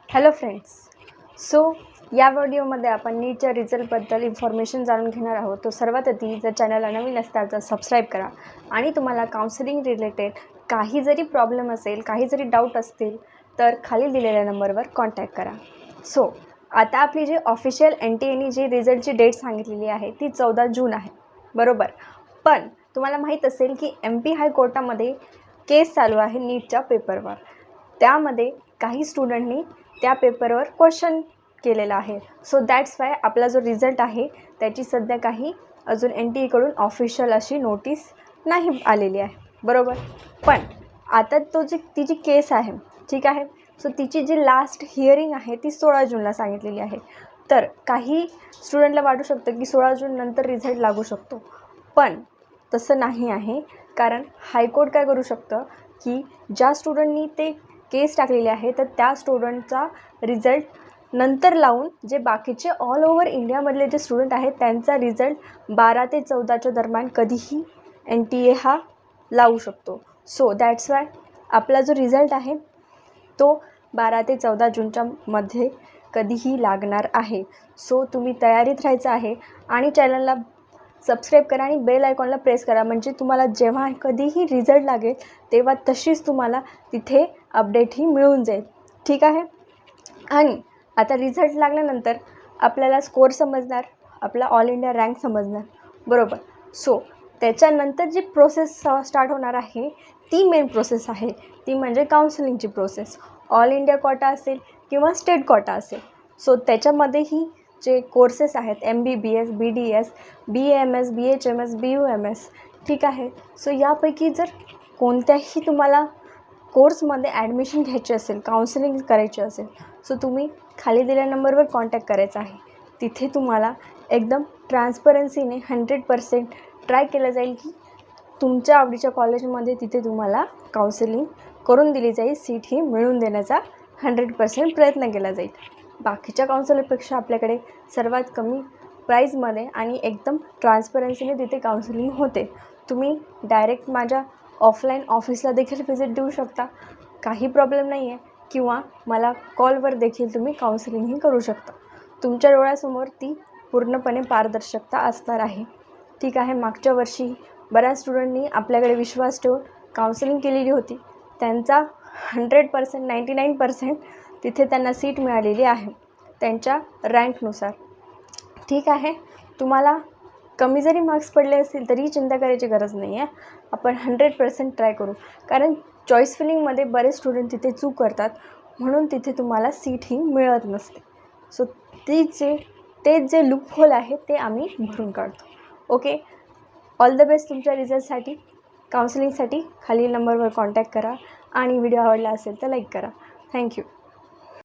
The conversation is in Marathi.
Hello friends. या व्हिडिओमध्ये आपण नीटच्या रिझल्टबद्दल इन्फॉर्मेशन जाणून घेणार आहोत. तो सर्वात आधी जर चॅनलला नवीन असाल तर सबस्क्राईब करा आणि तुम्हाला काउन्सिलिंग रिलेटेड काही जरी प्रॉब्लेम असेल, काही जरी डाऊट असतील तर खाली दिलेल्या नंबरवर कॉन्टॅक्ट करा. आता आपली जी ऑफिशियल NTAने जी रिझल्टची डेट सांगितलेली आहे ती 14 जून आहे, बरोबर. पण तुम्हाला माहीत असेल की MP हायकोर्टामध्ये केस चालू आहे नीटच्या पेपरवर. त्यामध्ये काही स्टुडंटनी त्या पेपरवर क्वेश्चन केलेला आहे. दॅट्स वाय आपला जो रिझल्ट आहे त्याची सध्या काही अजून NTA कडून ऑफिशियल अशी नोटीस नाही आलेली आहे, बरोबर. पण आता ती जी केस आहे, ठीक आहे, तिची जी लास्ट हिअरिंग आहे ती 16 जूनला सांगितलेली आहे. तर काही स्टुडंटला वाटू शकतं की 16 जून नंतर रिझल्ट लागू शकतो, पण तसं नाही आहे. कारण हायकोर्ट काय करू शकतं की ज्या स्टुडंटनी ते केस टाकलेली आहे तर त्या स्टुडंटचा रिझल्ट नंतर लावून जे बाकीचे ऑल ओव्हर इंडियामधले जे स्टुडंट आहेत त्यांचा रिझल्ट 12 ते 14च्या दरम्यान कधीही NTA हा लावू शकतो. दॅट्स वाय आपला जो रिझल्ट आहे तो 12 ते 14 जूनच्या मध्ये कधीही लागणार आहे. तुम्ही तयारीत राहायचं आहे आणि चॅनलला सबस्क्राईब करा आणि बेल आयकॉनला प्रेस करा, म्हणजे तुम्हाला जेव्हा कधीही रिझल्ट लागेल तेव्हा तशीच तुम्हाला तिथे अपडेटही मिळून जाईल, ठीक आहे. आणि आता रिझल्ट लागल्यानंतर आपल्याला स्कोअर समजणार, आपला ऑल इंडिया रँक समजणार, बरोबर. त्याच्यानंतर जी प्रोसेस स्टार्ट होणार आहे ती मेन प्रोसेस आहे, ती म्हणजे काउन्सिलिंगची प्रोसेस. ऑल इंडिया कोटा असेल किंवा स्टेट कोटा असेल. त्याच्यामध्येही जे कोर्सेस आहेत MBBS, BDS, BAMS, BHMS, BUMS, ठीक आहे. यापैकी जर कोणत्याही तुम्हाला कोर्समध्ये ॲडमिशन घ्यायची असेल, काउन्सिलिंग करायची असेल, तुम्ही खाली दिलेल्या नंबरवर कॉन्टॅक्ट करायचा आहे. तिथे तुम्हाला एकदम ट्रान्सपरन्सीने 100% ट्राय केलं जाईल की तुमच्या आवडीच्या कॉलेजमध्ये तिथे तुम्हाला काउन्सिलिंग करून दिली जाईल, सीट ही मिळवून देण्याचा 100% प्रयत्न केला जाईल. बाकीच्या काउन्सिलरपेक्षा आपल्याकडे सर्वात कमी प्राईजमध्ये आणि एकदम ट्रान्सपरन्सीने तिथे काउन्सिलिंग होते. तुम्ही डायरेक्ट माझ्या ऑफलाईन ऑफिसला देखील व्हिजिट देऊ शकता, काही प्रॉब्लेम नाही आहे. किंवा मला कॉलवर देखील तुम्ही काउन्सिलिंगही करू शकता. तुमच्या डोळ्यासमोर ती पूर्णपणे पारदर्शकता असणार आहे, ठीक आहे. मागच्या वर्षी बऱ्याच स्टुडंटनी आपल्याकडे विश्वास ठेवून काउन्सिलिंग केलेली होती. त्यांचा 100%, 99% तिथे त्यांना सीट मिळालेली आहे त्यांच्या रँकनुसार, ठीक आहे. तुम्हाला कमी जरी मार्क्स पडले असतील तरीही चिंता करायची गरज नाही आहे. आपण 100% ट्राय करू, कारण चॉईस फिलिंगमध्ये बरेच स्टुडंट तिथे चूक करतात, म्हणून तिथे तुम्हाला सीटही मिळत नसते. तेच जे लूपहोल आहे ते आम्ही भरून काढतो. ओके, ऑल द बेस्ट तुमच्या रिझल्टसाठी. काउन्सिलिंगसाठी खालील नंबरवर कॉन्टॅक्ट करा आणि व्हिडिओ आवडला असेल तर लाईक करा. थँक्यू.